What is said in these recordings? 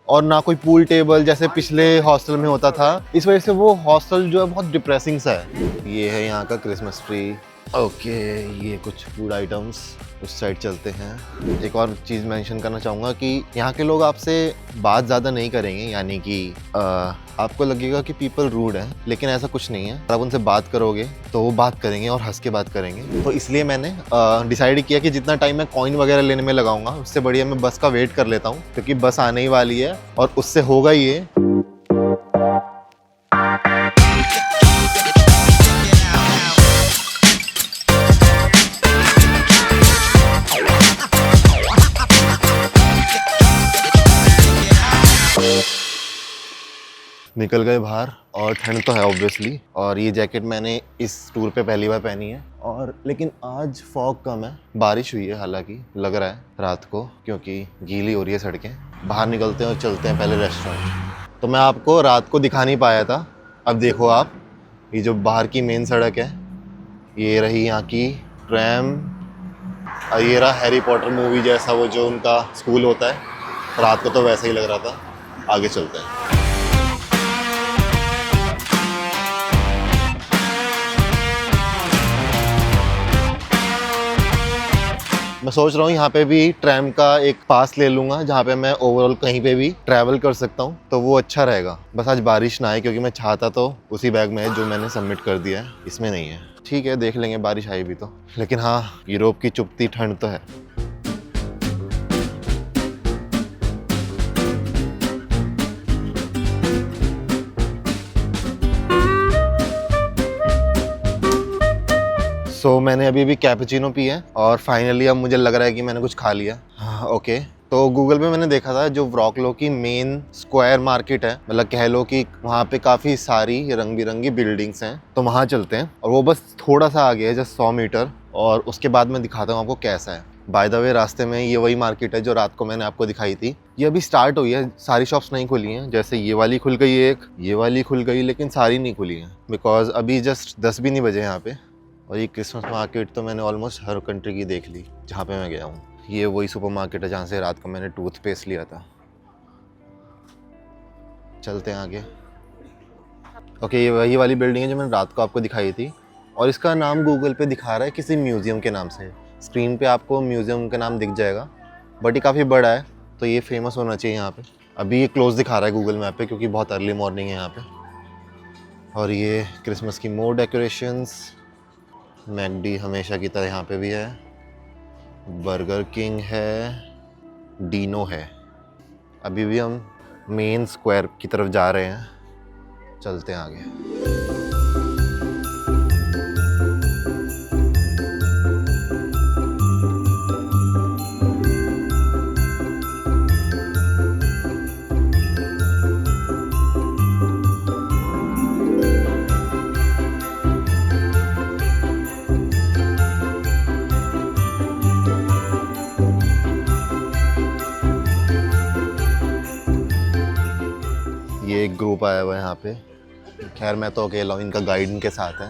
और ना कोई पूल टेबल जैसे पिछले हॉस्टल में होता था। इस वजह से वो हॉस्टल जो है बहुत डिप्रेसिंग सा है। ये है यहाँ का क्रिसमस ट्री। ओके, ये कुछ फूड आइटम्स, उस साइड चलते हैं। एक और चीज़ मेंशन करना चाहूँगा कि यहाँ के लोग आपसे बात ज़्यादा नहीं करेंगे, यानी कि आपको लगेगा कि पीपल रूड है, लेकिन ऐसा कुछ नहीं है। आप उनसे बात करोगे तो वो बात करेंगे और हंस के बात करेंगे। तो इसलिए मैंने डिसाइड किया कि जितना टाइम मैं कॉइन वगैरह लेने में लगाऊंगा उससे बढ़िया मैं बस का वेट कर लेता हूँ, क्योंकि बस आने ही वाली है और उससे होगा ये। निकल गए बाहर और ठंड तो है ऑब्वियसली। और ये जैकेट मैंने इस टूर पे पहली बार पहनी है। और लेकिन आज फॉग कम है, बारिश हुई है हालांकि, लग रहा है रात को, क्योंकि गीली हो रही है सड़कें। बाहर निकलते हैं और चलते हैं पहले रेस्टोरेंट। तो मैं आपको रात को दिखा नहीं पाया था। अब देखो आप, ये जो बाहर की मेन सड़क है, ये रही यहाँ की ट्रैम, और ये रहा हैरी पॉटर मूवी जैसा वो जो उनका स्कूल होता है। रात को तो वैसा ही लग रहा था। आगे चलते हैं। मैं सोच रहा हूँ यहाँ पे भी ट्रैम का एक पास ले लूँगा, जहाँ पे मैं ओवरऑल कहीं पे भी ट्रैवल कर सकता हूँ, तो वो अच्छा रहेगा। बस आज बारिश ना आए, क्योंकि मैं चाहता तो उसी बैग में है जो मैंने सबमिट कर दिया है, इसमें नहीं है। ठीक है, देख लेंगे बारिश आई भी तो। लेकिन हाँ, यूरोप की चुभती ठंड तो है। सो मैंने अभी कैपुचिनो पी है और फाइनली अब मुझे लग रहा है कि मैंने कुछ खा लिया। हाँ, ओके। तो गूगल पे मैंने देखा था जो व्रॉकलो की मेन स्क्वायर मार्केट है, मतलब कह लो कि वहाँ पे काफ़ी सारी रंग बिरंगी बिल्डिंग्स हैं, तो वहाँ चलते हैं। और वो बस थोड़ा सा आगे है, जस्ट 100 मीटर, और उसके बाद मैं दिखाता हूँ आपको कैसा है। बाय द वे, रास्ते में ये वही मार्केट है जो रात को मैंने आपको दिखाई थी। ये अभी स्टार्ट हुई है, सारी शॉप्स नहीं खुली हैं। जैसे ये वाली खुल गई एक, ये वाली खुल गई, लेकिन सारी नहीं खुली हैं, बिकॉज अभी जस्ट 10 भी नहीं बजे यहाँ पे। और ये क्रिसमस मार्केट तो मैंने ऑलमोस्ट हर कंट्री की देख ली जहाँ पे मैं गया हूँ। ये वही सुपर मार्केट है जहाँ से रात को मैंने टूथपेस्ट लिया था। चलते हैं आगे। ओके, ये वही वाली बिल्डिंग है जो मैंने रात को आपको दिखाई थी, और इसका नाम गूगल पे दिखा रहा है किसी म्यूज़ियम के नाम से। स्क्रीन पे आपको म्यूज़ियम का नाम दिख जाएगा, बट ये काफ़ी बड़ा है, तो ये फेमस होना चाहिए यहाँ पे। अभी ये क्लोज दिखा रहा है गूगल मैप पे, क्योंकि बहुत अर्ली मॉर्निंग है यहाँ पे। और ये क्रिसमस की मोर डेकोरेशंस। मैकडी हमेशा की तरह यहाँ पे भी है, बर्गर किंग है, डीनो है। अभी भी हम मेन स्क्वायर की तरफ जा रहे हैं, चलते हैं आगे। ये एक ग्रुप आया हुआ है यहाँ पे। खैर मैं तो अकेला हूँ, इनका गाइड इनके साथ है,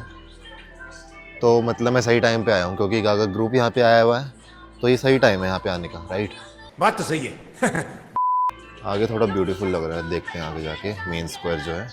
तो मतलब मैं सही टाइम पे आया हूँ, क्योंकि अगर ग्रुप यहाँ पे आया हुआ है तो ये सही टाइम है यहाँ पे आने का, राइट? बात तो सही है। आगे थोड़ा ब्यूटीफुल लग रहा है, देखते हैं आगे जाके मेन स्क्वायर जो है।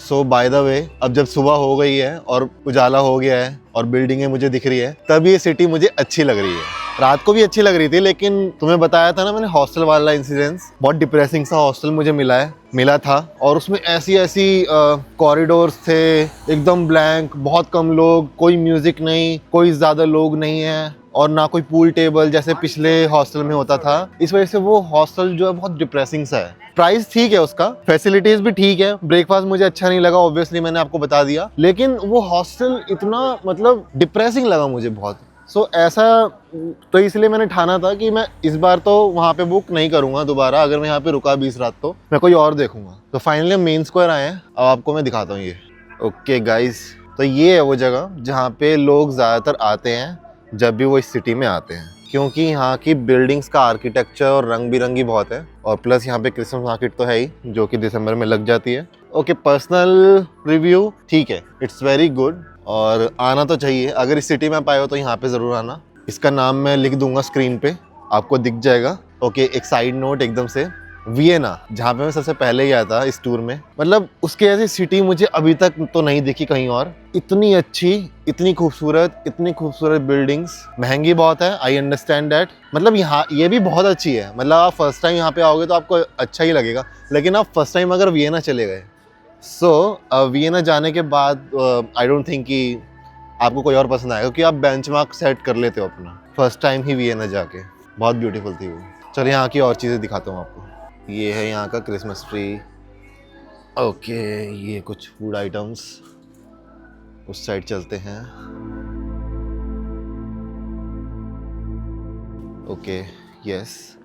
सो बाय द वे, अब जब सुबह हो गई है और उजाला हो गया है और बिल्डिंगें मुझे दिख रही है, तब ये सिटी मुझे अच्छी लग रही है। रात को भी अच्छी लग रही थी, लेकिन तुम्हें बताया था ना मैंने हॉस्टल वाला इंसिडेंस, बहुत डिप्रेसिंग सा हॉस्टल मुझे मिला था। और उसमें ऐसी कॉरिडोर्स थे, एकदम ब्लैंक, बहुत कम लोग, कोई म्यूजिक नहीं, कोई ज्यादा लोग नहीं है, और ना कोई पूल टेबल जैसे पिछले हॉस्टल में होता था। इस वजह से वो हॉस्टल जो है बहुत डिप्रेसिंग सा है। प्राइस ठीक है उसका, फैसिलिटीज भी ठीक है, ब्रेकफास्ट मुझे अच्छा नहीं लगा, ऑब्वियसली मैंने आपको बता दिया, लेकिन वो हॉस्टल इतना मतलब डिप्रेसिंग लगा मुझे बहुत। सो ऐसा तो इसलिए मैंने ठाना था कि मैं इस बार तो वहाँ पे बुक नहीं करूँगा दोबारा। अगर मैं यहाँ पे रुका 20 रात तो मैं कोई और देखूंगा। तो फाइनली मेन स्क्वायर आए हैं, अब आपको मैं दिखाता हूँ ये। ओके गाइस, तो ये है वो जगह जहाँ पे लोग ज़्यादातर आते हैं जब भी वो इस सिटी में आते हैं, क्योंकि यहाँ की बिल्डिंग्स का आर्किटेक्चर और रंग बिरंगी बहुत है, और प्लस यहाँ पे क्रिसमस मार्केट तो है ही, जो कि दिसंबर में लग जाती है। ओके, पर्सनल रिव्यू ठीक है, इट्स वेरी गुड। और आना तो चाहिए, अगर इस सिटी में आप आए हो तो यहाँ पे ज़रूर आना। इसका नाम मैं लिख दूंगा स्क्रीन पे, आपको दिख जाएगा। ओके, एक साइड नोट एकदम से, वियना, जहाँ पे मैं सबसे पहले गया था इस टूर में, मतलब उसके ऐसी सिटी मुझे अभी तक तो नहीं दिखी कहीं और। इतनी अच्छी, इतनी खूबसूरत बिल्डिंग्स। महंगी बहुत है, आई अंडरस्टैंड दैट। मतलब यहाँ ये भी बहुत अच्छी है, मतलब आप फर्स्ट टाइम यहाँ पे आओगे तो आपको अच्छा ही लगेगा, लेकिन आप फर्स्ट टाइम अगर वियना चले गए, वियना जाने के बाद आई डोंट थिंक कि आपको कोई और पसंद आएगा, क्योंकि आप बेंचमार्क सेट कर लेते हो अपना फर्स्ट टाइम ही वियना जाके। बहुत ब्यूटीफुल थी वो। चलिए यहाँ की और चीज़ें दिखाता हूँ आपको। ये है यहाँ का क्रिसमस ट्री। ओके, ये कुछ फूड आइटम्स। उस साइड चलते हैं। Okay, yes,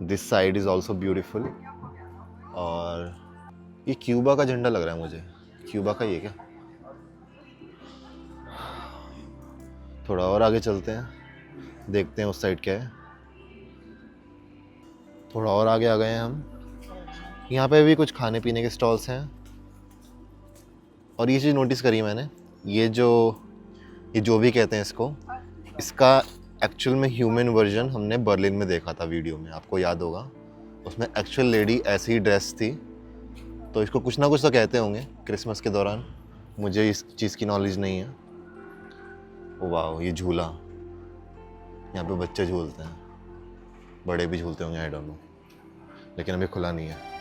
this side is also beautiful. और ये क्यूबा का झंडा लग रहा है मुझे। क्यूबा का ये क्या? थोड़ा और आगे चलते हैं, देखते हैं उस साइड क्या है। थोड़ा और आगे आ गए हैं हम। यहाँ पे भी कुछ खाने पीने के स्टॉल्स हैं। और ये चीज़ नोटिस करी मैंने, ये जो भी कहते हैं इसको, इसका एक्चुअल में ह्यूमन वर्जन हमने बर्लिन में देखा था वीडियो में, आपको याद होगा। उसमें एक्चुअल लेडी ऐसी ही ड्रेस थी। तो इसको कुछ ना कुछ तो कहते होंगे क्रिसमस के दौरान, मुझे इस चीज़ की नॉलेज नहीं है। ओ वाह, ये झूला, यहाँ पे बच्चे झूलते हैं, बड़े भी झूलते होंगे, आई डोंट नो, लेकिन अभी खुला नहीं है।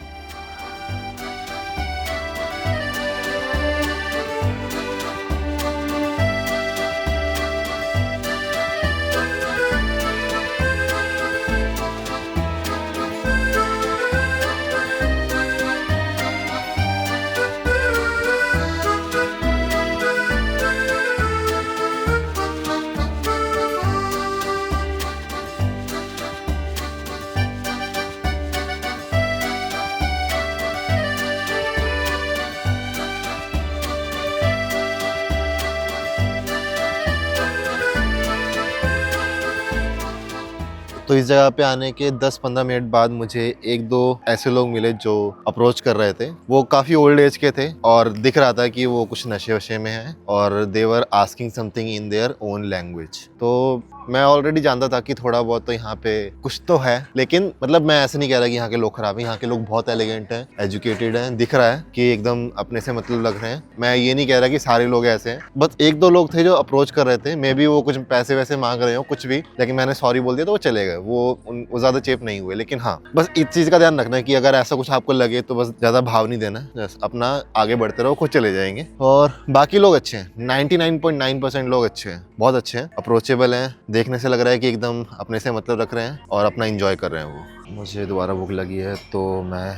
तो इस जगह पे आने के 10-15 मिनट बाद मुझे एक दो ऐसे लोग मिले जो अप्रोच कर रहे थे। वो काफ़ी ओल्ड एज के थे और दिख रहा था कि वो कुछ नशे वशे में हैं, और they were asking something in their own language. तो मैं ऑलरेडी जानता था कि थोड़ा बहुत तो यहाँ पे कुछ तो है, लेकिन मतलब मैं ऐसे नहीं कह रहा कि यहाँ के लोग खराब हैं। यहाँ के लोग बहुत एलिगेंट हैं, एजुकेटेड हैं, दिख रहा है कि एकदम अपने से मतलब लग रहे हैं। मैं ये नहीं कह रहा कि सारे लोग ऐसे हैं, बस एक दो लोग थे जो अप्रोच कर रहे थे। मे बी वो कुछ पैसे वैसे मांग रहे हो कुछ भी, लेकिन मैंने सॉरी बोल दिया तो वो चले गए। वो ज़्यादा चेप नहीं हुए। लेकिन हाँ, बस इस चीज़ का ध्यान रखना है कि अगर ऐसा कुछ आपको लगे तो बस ज़्यादा भाव नहीं देना, बस अपना आगे बढ़ते रहो, खुद चले जाएंगे। और बाकी लोग अच्छे हैं, 99.9% लोग अच्छे हैं, बहुत अच्छे हैं, अप्रोचेबल हैं, देखने से लग रहा है कि एकदम अपने से मतलब रख रहे हैं और अपना एंजॉय कर रहे हैं वो। मुझे दोबारा भूख लगी है तो मैं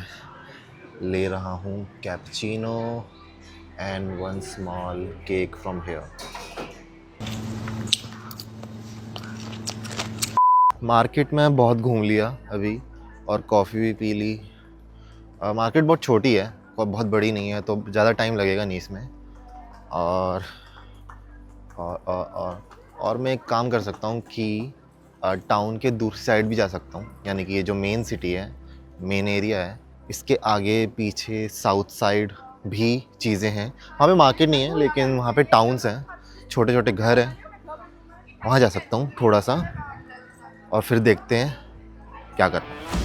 ले रहा हूँ cappuccino and 1 small cake from here. Market में बहुत घूम लिया अभी और कॉफ़ी भी पी ली। मार्केट बहुत छोटी है और बहुत बड़ी नहीं है, तो ज़्यादा टाइम लगेगा नहीं इसमें। और मैं एक काम कर सकता हूँ कि टाउन के दूसरी साइड भी जा सकता हूँ, यानी कि ये जो मेन सिटी है, मेन एरिया है, इसके आगे पीछे साउथ साइड भी चीज़ें हैं। वहाँ पे मार्केट नहीं है, लेकिन वहाँ पे टाउन्स हैं, छोटे छोटे घर हैं, वहाँ जा सकता हूँ थोड़ा सा, और फिर देखते हैं क्या करना है।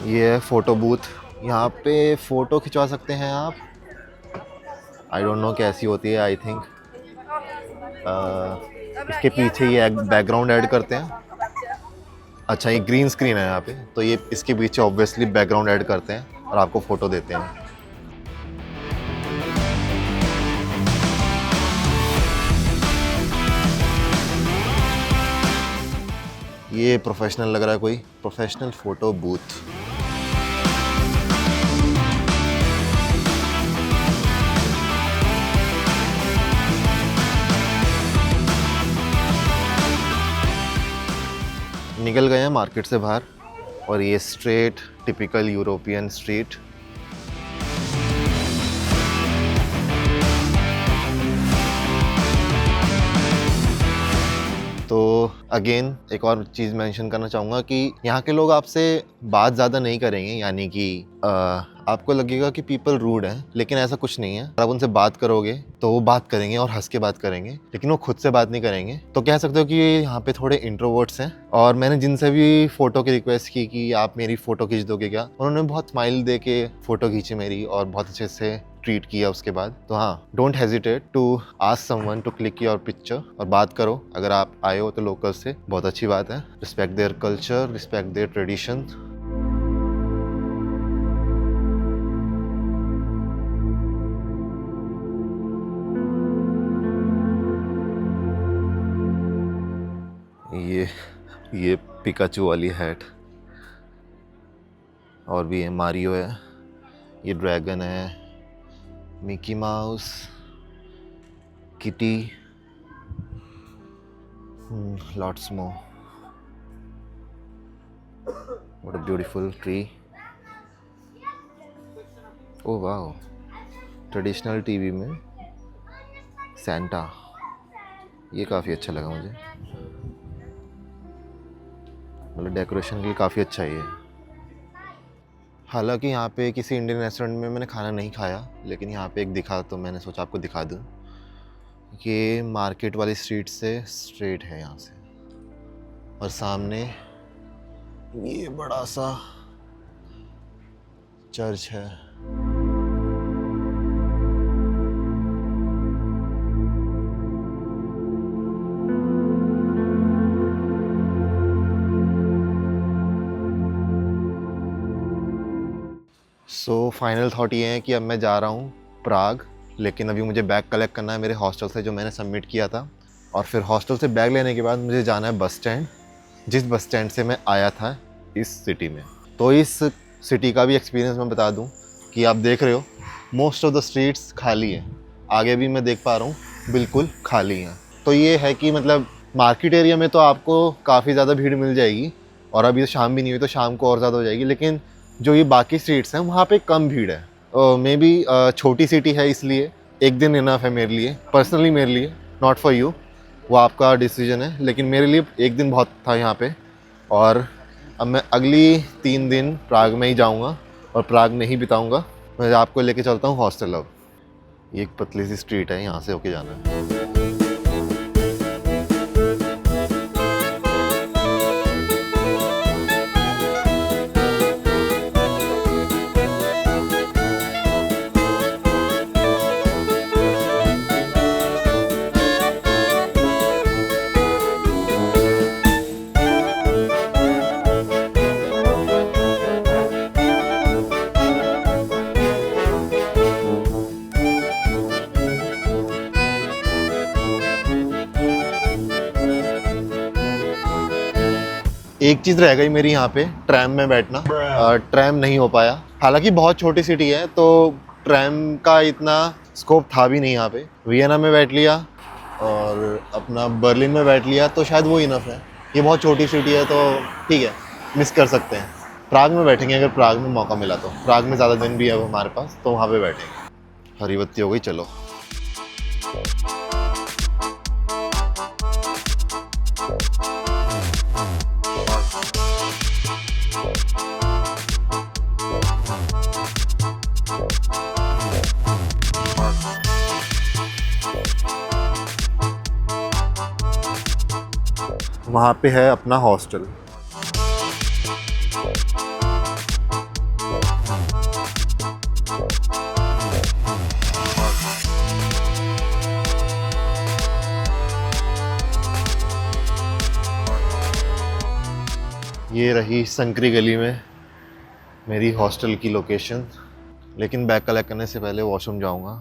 ये है फ़ोटो बूथ, यहाँ पे फ़ोटो खिंचवा सकते हैं आप। आई डोंट नो कैसी होती है, आई थिंक इसके पीछे ये बैकग्राउंड ऐड करते हैं। अच्छा, ये ग्रीन स्क्रीन है यहाँ पे, तो ये इसके पीछे ऑब्वियसली बैकग्राउंड ऐड करते हैं और आपको फ़ोटो देते हैं। ये प्रोफेशनल लग रहा है, कोई प्रोफेशनल फोटो बूथ। निकल गए हैं मार्केट से बाहर और ये स्ट्रेट टिपिकल यूरोपियन स्ट्रीट। तो अगेन एक और चीज़ मेंशन करना चाहूँगा कि यहाँ के लोग आपसे बात ज़्यादा नहीं करेंगे, यानी कि आपको लगेगा कि पीपल रूड हैं, लेकिन ऐसा कुछ नहीं है। अगर आप उनसे बात करोगे तो वो बात करेंगे और हंस के बात करेंगे, लेकिन वो खुद से बात नहीं करेंगे। तो कह सकते हो कि यहाँ पे थोड़े इंट्रोवर्ट्स हैं। और मैंने जिनसे भी फ़ोटो की रिक्वेस्ट की कि आप मेरी फ़ोटो खींच दोगे क्या, उन्होंने बहुत स्माइल दे के फ़ोटो खींची मेरी और बहुत अच्छे से ट्रीट किया उसके बाद। तो हाँ, don't hesitate to ask someone to click your picture और बात करो। अगर आप आए हो तो लोकल से, बहुत अच्छी बात है। Respect their culture, respect their tradition. ये पिकाचू वाली हैट, और भी है, मारियो है, ये ड्रैगन है, Mickey mouse, kitty, lots more. What a beautiful tree. Oh wow, traditional TV में सैंटा, ये काफ़ी अच्छा लगा मुझे। मतलब डेकोरेशन के लिए काफ़ी अच्छा ही है। हालांकि यहाँ पे किसी इंडियन रेस्टोरेंट में मैंने खाना नहीं खाया, लेकिन यहाँ पे एक दिखा तो मैंने सोचा आपको दिखा दूँ। ये मार्केट वाली स्ट्रीट से स्ट्रेट है यहाँ से, और सामने ये बड़ा सा चर्च है। सो फाइनल थॉट ये है कि अब मैं जा रहा हूँ प्राग, लेकिन अभी मुझे बैग कलेक्ट करना है मेरे हॉस्टल से जो मैंने सबमिट किया था। और फिर हॉस्टल से बैग लेने के बाद मुझे जाना है बस स्टैंड, जिस बस स्टैंड से मैं आया था इस सिटी में। तो इस सिटी का भी एक्सपीरियंस मैं बता दूँ कि आप देख रहे हो मोस्ट ऑफ द स्ट्रीट्स खाली हैं। आगे भी मैं देख पा रहा हूँ बिल्कुल खाली हैं। तो ये है कि मतलब मार्केट एरिया में तो आपको काफ़ी ज़्यादा भीड़ मिल जाएगी, और अभी तो शाम भी नहीं हुई तो शाम को और ज़्यादा हो जाएगी। लेकिन जो ये बाकी स्ट्रीट्स हैं वहाँ पे कम भीड़ है। मे बी छोटी सिटी है इसलिए एक दिन इनफ है मेरे लिए, पर्सनली मेरे लिए, नॉट फॉर यू, वो आपका डिसीजन है। लेकिन मेरे लिए एक दिन बहुत था यहाँ पे। और अब मैं अगली 3 दिन प्राग में ही जाऊँगा और प्राग में ही बिताऊँगा। मैं आपको लेके चलता हूँ हॉस्टल। अब ये एक पतली सी स्ट्रीट है, यहाँ से होके जाना है। एक चीज़ रह गई मेरी यहाँ पे, ट्रैम में बैठना। ट्रैम नहीं हो पाया। हालांकि बहुत छोटी सिटी है तो ट्रैम का इतना स्कोप था भी नहीं यहाँ पे। वियना में बैठ लिया और अपना बर्लिन में बैठ लिया तो शायद वो इनफ है। ये बहुत छोटी सिटी है तो ठीक है, मिस कर सकते हैं। प्राग में बैठेंगे अगर प्राग में मौका मिला तो। प्राग में ज़्यादा दिन भी है हमारे पास, तो वहाँ पे बैठेंगे। हरी बत्ती हो गई, चलो। वहाँ पे है अपना हॉस्टल। ये रही संकरी गली में मेरी हॉस्टल की लोकेशन। लेकिन बैग कलेक्ट करने से पहले वॉशरूम जाऊंगा,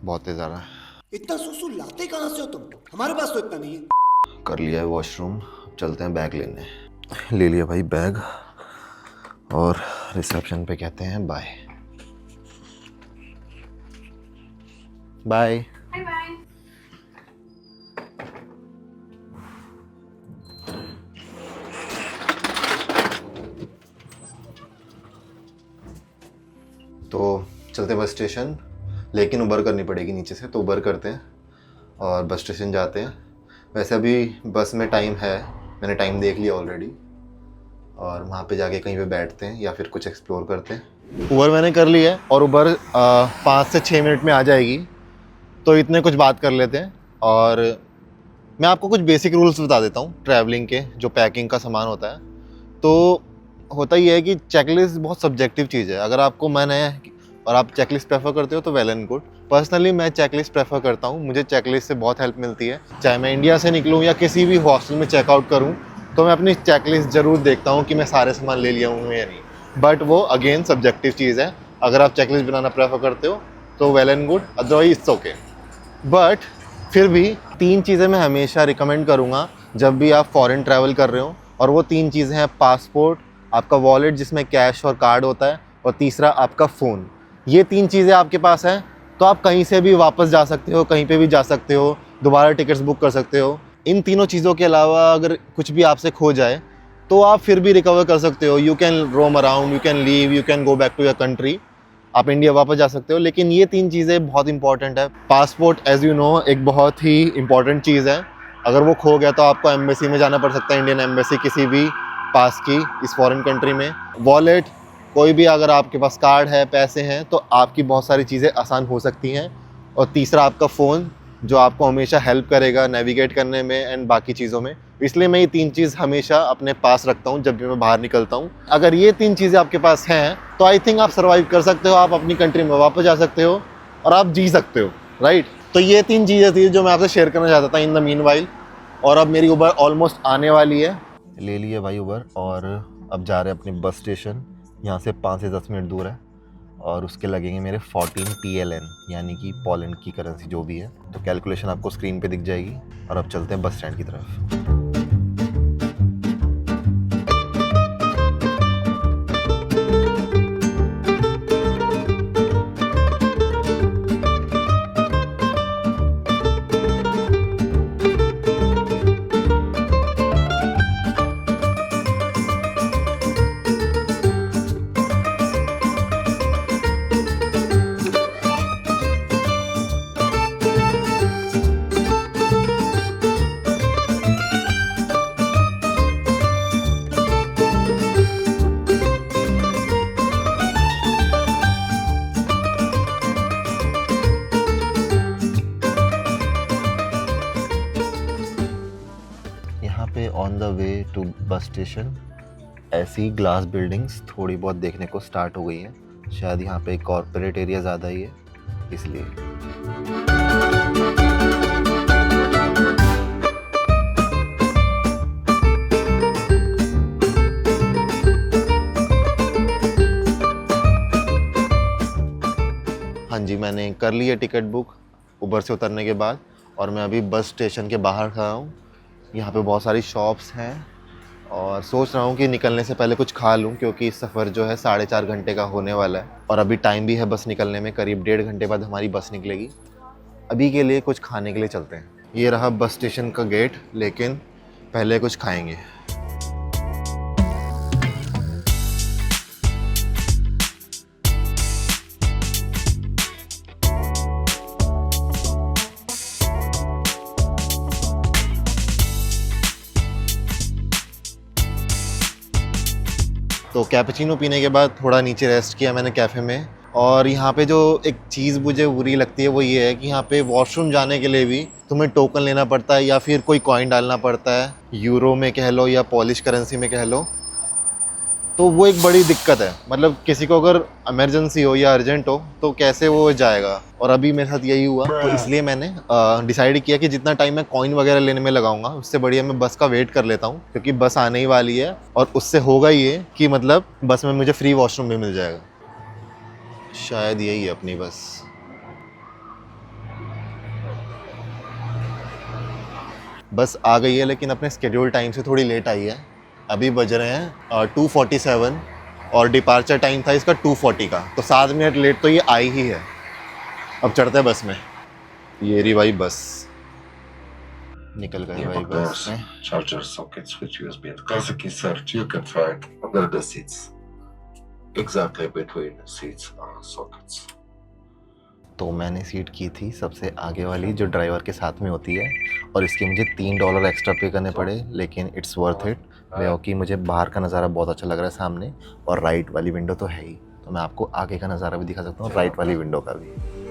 बहुत तेज आ रहा है। इतना सुसु लाते कहाँ से हो तुम? हमारे पास तो इतना नहीं है। कर लिया है वॉशरूम, अब चलते हैं बैग लेने। ले लिया भाई बैग और रिसेप्शन पे कहते हैं बाय बाय। Bye bye. तो चलते बस स्टेशन, लेकिन उबर करनी पड़ेगी नीचे से, तो उबर करते हैं और बस स्टेशन जाते हैं। वैसे अभी बस में टाइम है, मैंने टाइम देख लिया ऑलरेडी, और वहाँ पे जाके कहीं पे बैठते हैं या फिर कुछ एक्सप्लोर करते हैं। उबर मैंने कर ली है और उबर 5 से 6 मिनट में आ जाएगी, तो इतने कुछ बात कर लेते हैं। और मैं आपको कुछ बेसिक रूल्स बता देता हूँ ट्रैवलिंग के, जो पैकिंग का सामान होता है। तो होता ही है कि चेकलिस्ट बहुत सब्जेक्टिव चीज़ है। अगर आपको मन है और आप चेकलिस्ट प्रेफर करते हो तो वेल एंड गुड। पर्सनली मैं चेकलिस्ट प्रेफर करता हूँ, मुझे चेकलिस्ट से बहुत हेल्प मिलती है। चाहे मैं इंडिया से निकलूँ या किसी भी हॉस्टल में चेकआउट करूँ, तो मैं अपनी चेकलिस्ट ज़रूर देखता हूँ कि मैं सारे सामान ले लिया हूँ या नहीं। बट वो अगेन सब्जेक्टिव चीज़ है। अगर आप चेकलिस्ट बनाना प्रेफर करते हो तो well and good, otherwise it's okay. But फिर भी 3 चीज़ें मैं हमेशा रिकमेंड करूँगा जब भी आप फॉरेन ट्रैवल कर रहे हो, और वो 3 चीज़ें हैं पासपोर्ट, आपका वॉलेट जिसमें कैश और कार्ड होता है, और तीसरा आपका फ़ोन। ये 3 चीज़ें आपके पास हैं तो आप कहीं से भी वापस जा सकते हो, कहीं पे भी जा सकते हो, दोबारा टिकट्स बुक कर सकते हो। इन तीनों चीज़ों के अलावा अगर कुछ भी आपसे खो जाए तो आप फिर भी रिकवर कर सकते हो। You can roam around, you can leave, you can go back to your country, आप इंडिया वापस जा सकते हो। लेकिन ये 3 चीज़ें बहुत इंपॉर्टेंट है। पासपोर्ट एज यू नो एक बहुत ही इंपॉर्टेंट चीज़ है। अगर वो खो गया तो आपको एम्बेसी में जाना पड़ सकता है, इंडियन एम्बेसी किसी भी पास की इस फॉरेन कंट्री में। वॉलेट, कोई भी अगर आपके पास कार्ड है, पैसे हैं, तो आपकी बहुत सारी चीज़ें आसान हो सकती हैं। और तीसरा आपका फ़ोन, जो आपको हमेशा हेल्प करेगा नेविगेट करने में एंड बाकी चीज़ों में। इसलिए मैं ये 3 चीज़ हमेशा अपने पास रखता हूँ जब भी मैं बाहर निकलता हूँ। अगर ये 3 चीज़ें आपके पास हैं तो आई थिंक आप सर्वाइव कर सकते हो, आप अपनी कंट्री में वापस जा सकते हो और आप जी सकते हो, राइट। तो ये 3 चीज़ें थी जो मैं आपसे शेयर करना चाहता था इन द मीनवाइल। और अब मेरी उबर ऑलमोस्ट आने वाली है। ले लिए भाई उबर और अब जा रहे हैं अपने बस स्टेशन। यहाँ से 5 से 10 मिनट दूर है और उसके लगेंगे मेरे 14 PLN, यानी कि पोलैंड की करेंसी जो भी है। तो कैलकुलेशन आपको स्क्रीन पे दिख जाएगी। और अब चलते हैं बस स्टैंड की तरफ। यहाँ पे on the way to bus station ऐसी ग्लास बिल्डिंग्स थोड़ी बहुत देखने को स्टार्ट हो गई हैं। शायद यहाँ पे कॉर्पोरेट एरिया ज़्यादा ही है इसलिए। हाँ जी, मैंने कर ली है टिकट बुक उबर से उतरने के बाद, और मैं अभी बस स्टेशन के बाहर खड़ा हूँ। यहाँ पे बहुत सारी शॉप्स हैं और सोच रहा हूँ कि निकलने से पहले कुछ खा लूँ, क्योंकि सफ़र जो है 4.5 घंटे का होने वाला है और अभी टाइम भी है बस निकलने में, करीब 1.5 घंटे बाद हमारी बस निकलेगी। अभी के लिए कुछ खाने के लिए चलते हैं। ये रहा बस स्टेशन का गेट, लेकिन पहले कुछ खाएंगे। तो कैपेचिनो पीने के बाद थोड़ा नीचे रेस्ट किया मैंने कैफ़े में। और यहाँ पे जो एक चीज़ मुझे बुरी लगती है वो ये है कि यहाँ पे वॉशरूम जाने के लिए भी तुम्हें टोकन लेना पड़ता है या फिर कोई कॉइन डालना पड़ता है, यूरो में कह लो या पॉलिश करेंसी में कह लो। तो वो एक बड़ी दिक्कत है। मतलब किसी को अगर इमरजेंसी हो या अर्जेंट हो तो कैसे वो जाएगा, और अभी मेरे साथ यही हुआ। तो इसलिए मैंने डिसाइड किया कि जितना टाइम मैं कॉइन वगैरह लेने में लगाऊंगा उससे बढ़िया मैं बस का वेट कर लेता हूँ, क्योंकि बस आने ही वाली है और उससे होगा ये कि मतलब बस में मुझे फ्री वॉशरूम भी मिल जाएगा। शायद यही है अपनी बस आ गई है लेकिन अपने स्केड्यूल टाइम से थोड़ी लेट आई है। अभी बज रहे हैं 2:47 और डिपार्चर टाइम था इसका 2:40 का, तो 7 मिनट लेट तो ये आई ही है। अब चढ़ते हैं बस में। ये रही भाई बस, निकल गए भाई बस Doors, में। charger sockets with USB and classic insert you can find under the seats. Exactly between seats and sockets. तो मैंने सीट की थी सबसे आगे वाली जो ड्राइवर के साथ में होती है, और इसके मुझे $3 एक्स्ट्रा पे करने पड़े, लेकिन इट्स वर्थ इट। क्योंकि मुझे बाहर का नज़ारा बहुत अच्छा लग रहा है सामने, और राइट वाली विंडो तो है ही, तो मैं आपको आगे का नज़ारा भी दिखा सकता हूँ, राइट वाली विंडो का भी।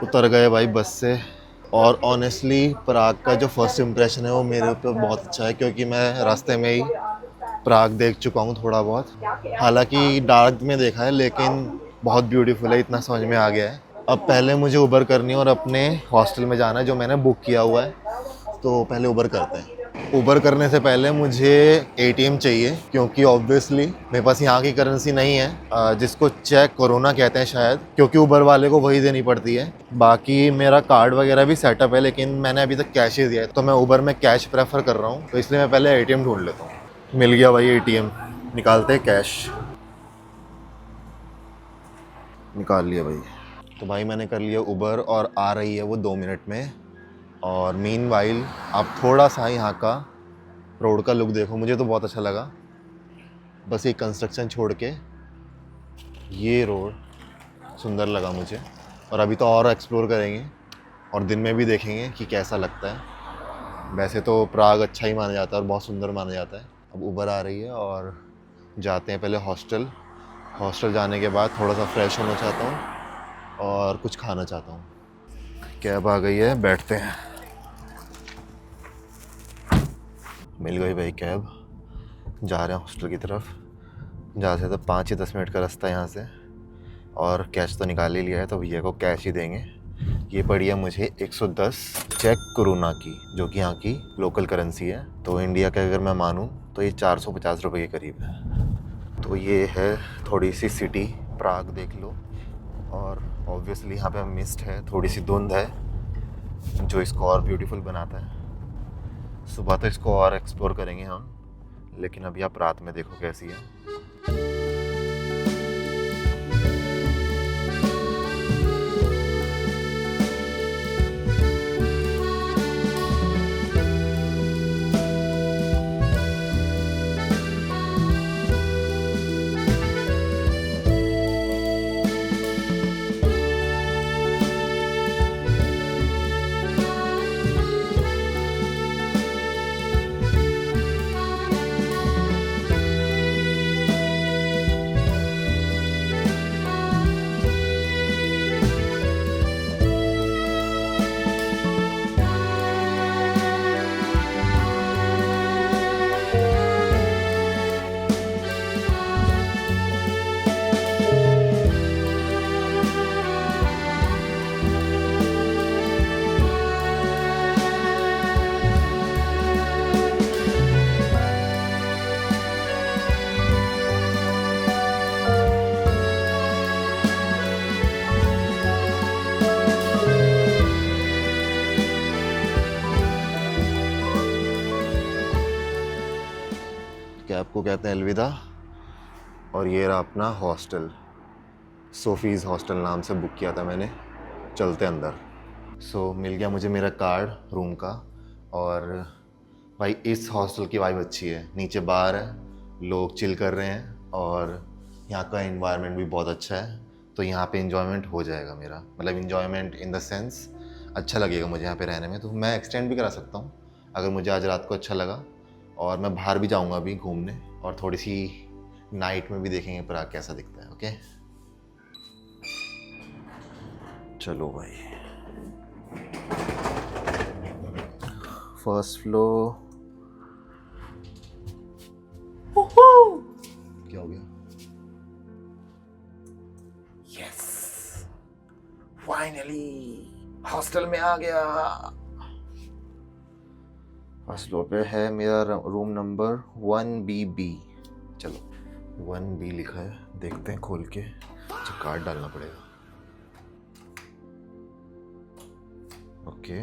उतर गए भाई बस से, और ऑनेस्टली प्राग का जो फर्स्ट इम्प्रेशन है वो मेरे ऊपर बहुत अच्छा है, क्योंकि मैं रास्ते में ही प्राग देख चुका हूँ थोड़ा बहुत। हालांकि डार्क में देखा है लेकिन बहुत ब्यूटीफुल है, इतना समझ में आ गया है। अब पहले मुझे उबर करनी है और अपने हॉस्टल में जाना है जो मैंने बुक किया हुआ है, तो पहले उबर करते हैं। उबर करने से पहले मुझे एटीएम चाहिए, क्योंकि ऑब्वियसली मेरे पास यहाँ की करेंसी नहीं है, जिसको चेक कोरोना कहते हैं शायद, क्योंकि उबर वाले को वही देनी पड़ती है। बाकी मेरा कार्ड वगैरह भी सेटअप है, लेकिन मैंने अभी तक कैश ही दिया है, तो मैं उबर में कैश प्रेफर कर रहा हूँ, तो इसलिए मैं पहले एटीएम ढूंढ लेता हूँ। मिल गया भाई एटीएम, निकालते हैं कैश। निकाल लिया भाई। तो भाई मैंने कर लिया उबर और आ रही है वो 2 मिनट में। और मीनवाइल आप थोड़ा सा यहाँ का रोड का लुक देखो, मुझे तो बहुत अच्छा लगा। बस ये कंस्ट्रक्शन छोड़ के ये रोड सुंदर लगा मुझे, और अभी तो और एक्सप्लोर करेंगे और दिन में भी देखेंगे कि कैसा लगता है। वैसे तो प्राग अच्छा ही माना जाता है और बहुत सुंदर माना जाता है। अब उबर आ रही है और जाते हैं पहले हॉस्टल। हॉस्टल जाने के बाद थोड़ा सा फ्रेश होना चाहता हूँ और कुछ खाना चाहता हूँ। कैब आ गई है, बैठते हैं। मिल गई भाई कैब, जा रहे हैं हॉस्टल की तरफ। ज़्यादा से तो 5 या 10 मिनट का रास्ता है यहाँ से, और कैश तो निकाल ही लिया है, तो भैया को कैश ही देंगे। ये पड़ी है मुझे 110 चेक कोरोना की, जो कि यहाँ की लोकल करेंसी है। तो इंडिया का अगर मैं मानूँ तो ये 450 रुपये के करीब है। तो ये है थोड़ी सी सिटी, प्राग देख लो। और ऑब्वियसली यहाँ पे मिस्ट है, थोड़ी सी धुंध है, जो इसको और ब्यूटीफुल बनाता है। सुबह तो इसको और एक्सप्लोर करेंगे हम, लेकिन अभी आप रात में देखो कैसी है। लैब को कहते हैं अलविदा। और ये रहा अपना हॉस्टल, सोफीज़ हॉस्टल नाम से बुक किया था मैंने। चलते अंदर। सो मिल गया मुझे मेरा कार्ड रूम का। और भाई इस हॉस्टल की वाइब अच्छी है। नीचे बार है, लोग चिल कर रहे हैं और यहाँ का एनवायरनमेंट भी बहुत अच्छा है। तो यहाँ पे इन्जॉयमेंट हो जाएगा मेरा, मतलब इन्जॉयमेंट इन द सेंस अच्छा लगेगा मुझे यहाँ पे रहने में। तो मैं एक्सटेंड भी करा सकता हूँ अगर मुझे आज रात को अच्छा लगा। और मैं बाहर भी जाऊँगा अभी घूमने और थोड़ी सी नाइट में भी देखेंगे प्राग कैसा दिखता है। ओके चलो भाई, फर्स्ट फ्लोर। क्या हो गया? यस, फाइनली हॉस्टल में आ गया। फर्स्ट फ्लोर पे है मेरा रूम नंबर 1BB। चलो 1B लिखा है, देखते हैं खोल के। अच्छा कार्ड डालना पड़ेगा। ओके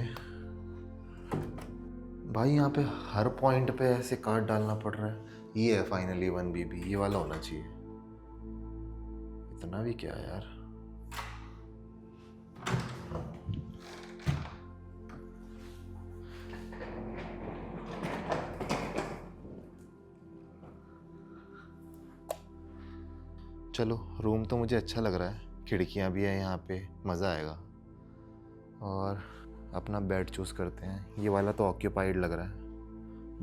भाई यहाँ पे हर पॉइंट पे ऐसे कार्ड डालना पड़ रहा है। ये है फाइनली 1BB, ये वाला होना चाहिए। इतना भी क्या यार। चलो रूम तो मुझे अच्छा लग रहा है, खिड़कियाँ भी हैं यहाँ पे, मज़ा आएगा। और अपना बेड चूज़ करते हैं। ये वाला तो ऑक्यूपाइड लग रहा है,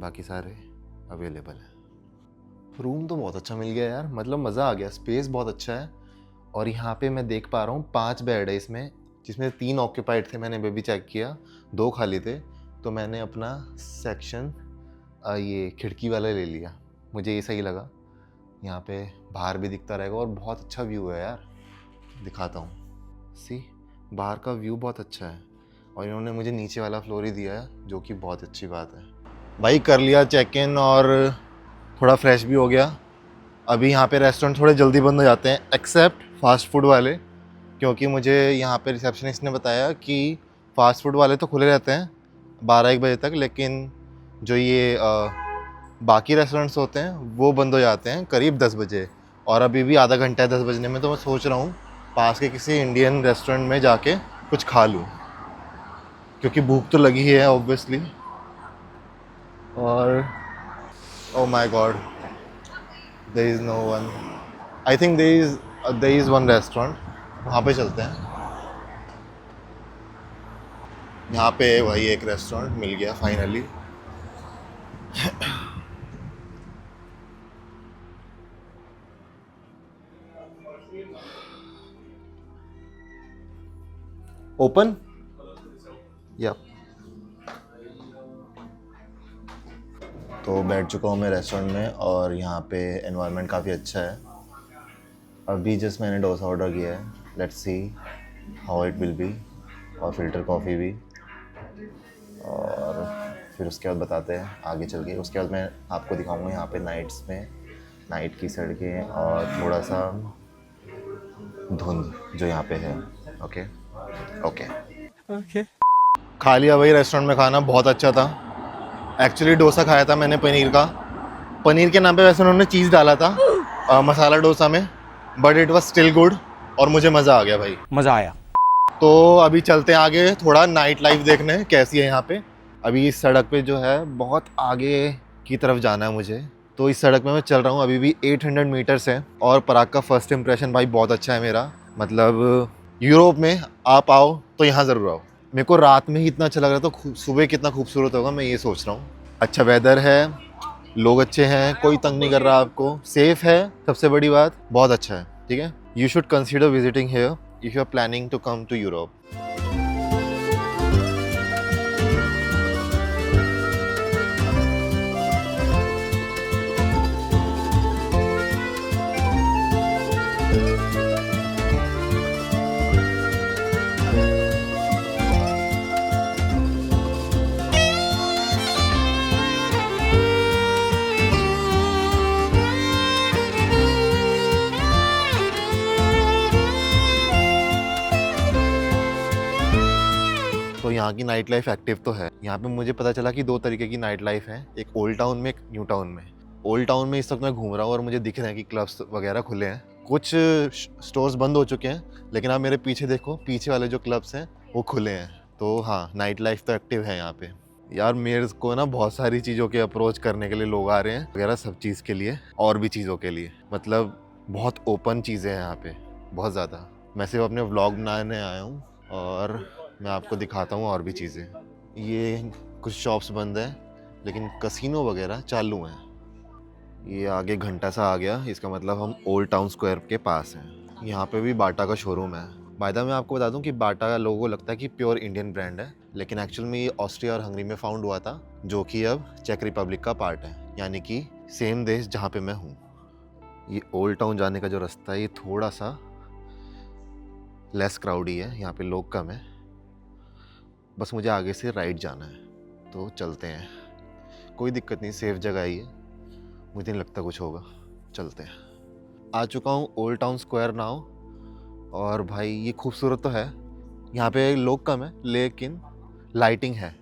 बाकी सारे अवेलेबल है। रूम तो बहुत अच्छा मिल गया यार, मतलब मज़ा आ गया। स्पेस बहुत अच्छा है। और यहाँ पे मैं देख पा रहा हूँ 5 बेड है इसमें, जिसमें 3 ऑक्यूपाइड थे। मैंने भी चेक किया, 2 खाली थे। तो मैंने अपना सेक्शन ये खिड़की वाला ले लिया, मुझे ये सही लगा। यहाँ पे बाहर भी दिखता रहेगा और बहुत अच्छा व्यू है यार। दिखाता हूँ, सी बाहर का व्यू बहुत अच्छा है। और इन्होंने मुझे नीचे वाला फ्लोर ही दिया है, जो कि बहुत अच्छी बात है। भाई कर लिया चेक इन और थोड़ा फ्रेश भी हो गया। अभी यहाँ पे रेस्टोरेंट थोड़े जल्दी बंद हो जाते हैं, एक्सेप्ट फास्ट फूड वाले, क्योंकि मुझे यहाँ पे रिसेप्शनिस्ट ने बताया कि फ़ास्ट फूड वाले तो खुले रहते हैं 12-1 बजे तक, लेकिन जो ये बाकी रेस्टोरेंट्स होते हैं वो बंद हो जाते हैं करीब 10 बजे। और अभी भी आधा घंटा है 10 बजने में। तो मैं सोच रहा हूँ पास के किसी इंडियन रेस्टोरेंट में जाके कुछ खा लूँ, क्योंकि भूख तो लगी है ऑब्वियसली। और oh my God, there is no one. I think there is one restaurant, वहाँ पे चलते हैं। यहाँ पे वही एक रेस्टोरेंट मिल गया फाइनली। ओपन या तो बैठ चुका हूँ मैं रेस्टोरेंट में और यहाँ पे एनवायरनमेंट काफ़ी अच्छा है। अभी जस्ट मैंने डोसा ऑर्डर किया है, let's see how it will be. और फिल्टर कॉफ़ी भी। और फिर उसके बाद बताते हैं आगे चल के। उसके बाद मैं आपको दिखाऊंगा यहाँ पे नाइट्स में नाइट की सड़कें और थोड़ा सा धुंध जो यहाँ पे है। Okay okay okay. खा लिया भाई रेस्टोरेंट में, खाना बहुत अच्छा था। एक्चुअली डोसा खाया था मैंने पनीर का। पनीर के नाम पे वैसे उन्होंने चीज़ डाला था मसाला डोसा में, but it was still good और मुझे मज़ा आ गया भाई, मजा आया। तो अभी चलते हैं आगे थोड़ा नाइट लाइफ देखने कैसी है यहाँ पे। अभी इस सड़क पे जो है बहुत आगे की तरफ जाना है मुझे, तो इस सड़क में मैं चल रहा हूँ। अभी भी 800 मीटर्स है और प्राग का फर्स्ट इंप्रेशन भाई बहुत अच्छा है मेरा। मतलब यूरोप में आप आओ तो यहाँ ज़रूर आओ। मेरे को रात में ही इतना अच्छा लग रहा था, तो सुबह कितना खूबसूरत होगा मैं ये सोच रहा हूँ। अच्छा वेदर है, लोग अच्छे हैं, कोई तंग नहीं कर रहा आपको, सेफ है, सबसे बड़ी बात बहुत अच्छा है। ठीक है, you should consider visiting here if you are planning to come to Europe. तो यहाँ की नाइट लाइफ एक्टिव तो है। यहाँ पे मुझे पता चला कि 2 तरीके की नाइट लाइफ है, एक ओल्ड टाउन में, एक न्यू टाउन में। ओल्ड टाउन में इस वक्त मैं घूम रहा हूँ और मुझे दिख रहे हैं कि क्लब्स वगैरह खुले हैं। कुछ स्टोर्स बंद हो चुके हैं, लेकिन आप मेरे पीछे देखो, पीछे वाले जो क्लब्स हैं वो खुले हैं। तो हाँ, नाइट लाइफ तो एक्टिव है यहाँ पे। यार मेरे को ना बहुत सारी चीज़ों के अप्रोच करने के लिए लोग आ रहे हैं वगैरह, सब चीज़ के लिए और भी चीज़ों के लिए। मतलब बहुत ओपन चीज़ें हैं यहाँ पे, बहुत ज़्यादा। मैं सिर्फ अपने व्लॉग बनाने आया हूँ और मैं आपको दिखाता हूँ और भी चीज़ें। ये कुछ शॉप्स बंद हैं, लेकिन कसिनो वगैरह चालू हैं। ये आगे घंटा सा आ गया, इसका मतलब हम ओल्ड टाउन स्क्वायर के पास हैं। यहाँ पे भी बाटा का शोरूम है। बाय द वे मैं आपको बता दूं कि बाटा लोगों को लगता है कि प्योर इंडियन ब्रांड है, लेकिन एक्चुअल में ये ऑस्ट्रिया और हंगरी में फाउंड हुआ था, जो कि अब चेक रिपब्लिक का पार्ट है, यानी कि सेम देश जहाँ पे मैं हूँ। ये ओल्ड टाउन जाने का जो रास्ता है ये थोड़ा सा लेस क्राउडी है, यहाँ पे लोग कम है। बस मुझे आगे से राइट जाना है, तो चलते हैं। कोई दिक्कत नहीं, सेफ जगह ही है, मुझे नहीं लगता कुछ होगा। चलते हैं। आ चुका हूँ ओल्ड टाउन स्क्वायर नाउ। और भाई ये खूबसूरत तो है, यहाँ पे लोग कम है लेकिन लाइटिंग है,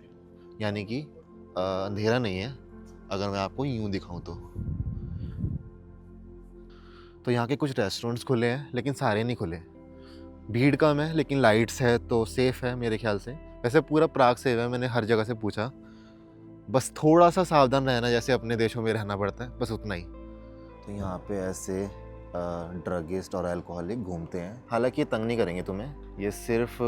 यानी कि अंधेरा नहीं है। अगर मैं आपको यूँ दिखाऊँ तो यहाँ के कुछ रेस्टोरेंट्स खुले हैं, लेकिन सारे नहीं खुले। भीड़ कम है लेकिन लाइट्स है, तो सेफ़ है मेरे ख्याल से। वैसे पूरा प्राग सेफ है, मैंने हर जगह से पूछा। बस थोड़ा सा सावधान रहना, जैसे अपने देशों में रहना पड़ता है, बस उतना ही। तो यहाँ पे ऐसे ड्रगिस्ट और अल्कोहलिक घूमते हैं। हालांकि ये तंग नहीं करेंगे तुम्हें, ये सिर्फ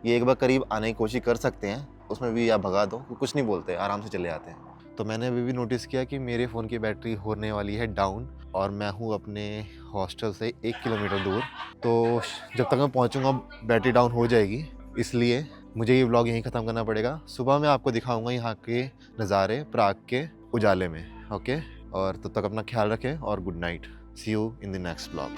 ये एक बार करीब आने की कोशिश कर सकते हैं, उसमें भी आप भगा दो, कुछ नहीं बोलते, आराम से चले जाते हैं। तो मैंने अभी भी नोटिस किया कि मेरे फ़ोन की बैटरी होने वाली है डाउन, और मैं हूँ अपने हॉस्टल से 1 किलोमीटर दूर। तो जब तक मैं पहुँचूँगा बैटरी डाउन हो जाएगी, इसलिए मुझे ये व्लॉग यहीं ख़त्म करना पड़ेगा। सुबह मैं आपको दिखाऊंगा यहाँ के नज़ारे प्राग के उजाले में। ओके, और तब तक अपना ख्याल रखें और good night. See you in the next vlog.